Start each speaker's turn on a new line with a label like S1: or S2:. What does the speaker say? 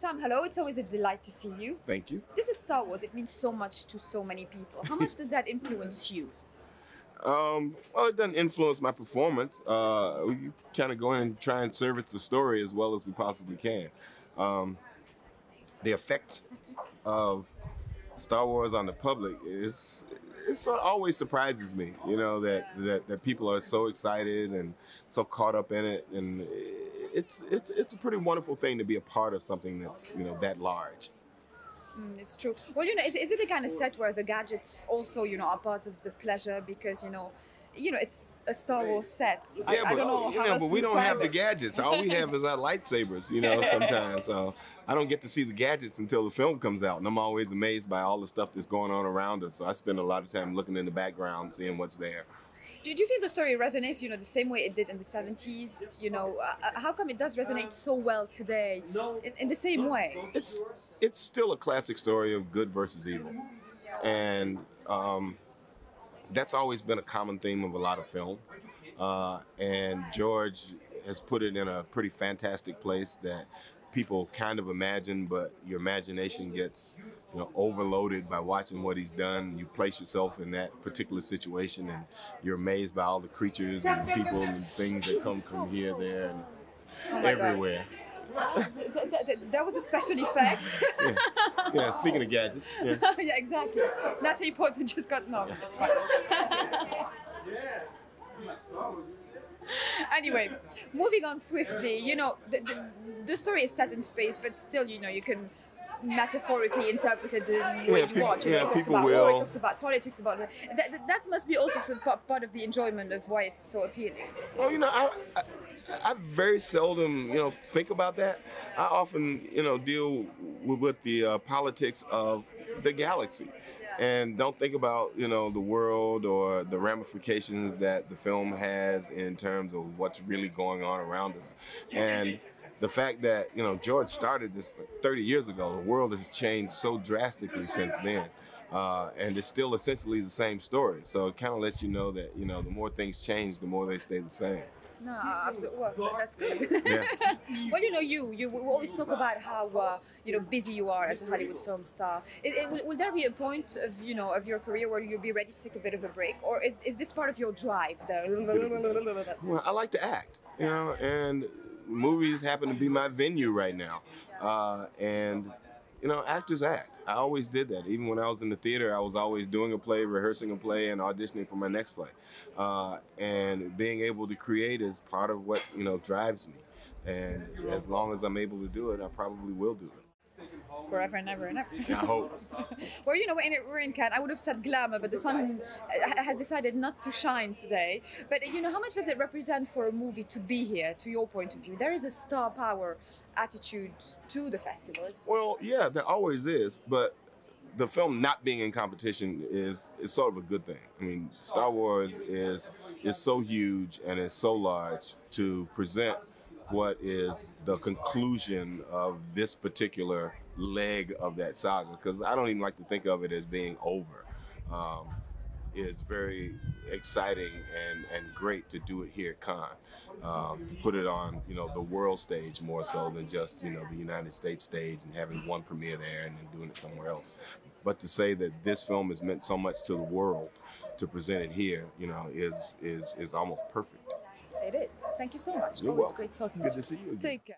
S1: Sam, hello. It's always a delight to see you.
S2: Thank you.
S1: This is Star Wars. It means so much to so many people. How much does that influence you?
S2: Well, it doesn't influence my performance. We kind of go in and try and service the story as well as we possibly can. The effect of Star Wars on the public always surprises me. You know that people are so excited and so caught up in it, and it's a pretty wonderful thing to be a part of something that's that large.
S1: It's true. Well, is it the kind of set where the gadgets also, are part of the pleasure because, it's a Star Wars set.
S2: Yeah,
S1: I don't know how else
S2: but
S1: to
S2: we don't have the
S1: describe
S2: gadgets. All we have is our lightsabers, sometimes. So I don't get to see the gadgets until the film comes out. And I'm always amazed by all the stuff that's going on around us. So I spend a lot of time looking in the background, seeing what's there.
S1: Do you feel the story resonates, the same way it did in the 70s? How come it does resonate so well today in the same way?
S2: It's still a classic story of good versus evil. And that's always been a common theme of a lot of films. And George has put it in a pretty fantastic place that people kind of imagine, but your imagination gets overloaded by watching what he's done. You place yourself in that particular situation and you're amazed by all the creatures and people and things that come from here, there, and everywhere.
S1: That was a special effect.
S2: Yeah, speaking of gadgets. Yeah,
S1: yeah, exactly. Natalie Portman just got knocked. It's fine. Anyway, moving on swiftly, the story is set in space, but still, you can metaphorically interpret it the way you watch. It talks about war, it talks about politics, that must be also some part of the enjoyment of why it's so appealing.
S2: Well, I very seldom, think about that. I often, deal with the politics of the galaxy. And don't think about, the world or the ramifications that the film has in terms of what's really going on around us. And the fact that, George started this 30 years ago, the world has changed so drastically since then. And it's still essentially the same story. So it kind of lets you know that, the more things change, the more they stay the same.
S1: No, absolutely. Well, that's good.
S2: Yeah.
S1: Well, you always talk about how busy you are as a Hollywood film star. Will there be a point of of your career where you'll be ready to take a bit of a break, or is this part of your drive?
S2: Well, I like to act, and movies happen to be my venue right now, and actors act. I always did that. Even when I was in the theater, I was always doing a play, rehearsing a play, and auditioning for my next play. And being able to create is part of what, drives me. And as long as I'm able to do it, I probably will do it.
S1: Forever and ever and ever.
S2: Yeah, I hope.
S1: Well, we're in Cannes. I would have said glamour, but the sun has decided not to shine today. But, how much does it represent for a movie to be here, to your point of view? There is a star power attitude to the festival.
S2: Well, yeah, there always is. But the film not being in competition is sort of a good thing. I mean, Star Wars is so huge and is so large to present what is the conclusion of this particular leg of that saga, because I don't even like to think of it as being over. It's very exciting and great to do it here at Cannes, to put it on the world stage more so than just the United States stage and having one premiere there and then doing it somewhere else. But to say that this film has meant so much to the world, to present it here, is almost perfect.
S1: It is. Thank you so much.
S2: You're
S1: Always
S2: welcome.
S1: great talking
S2: Good
S1: to you.
S2: to see you again.
S1: Take care.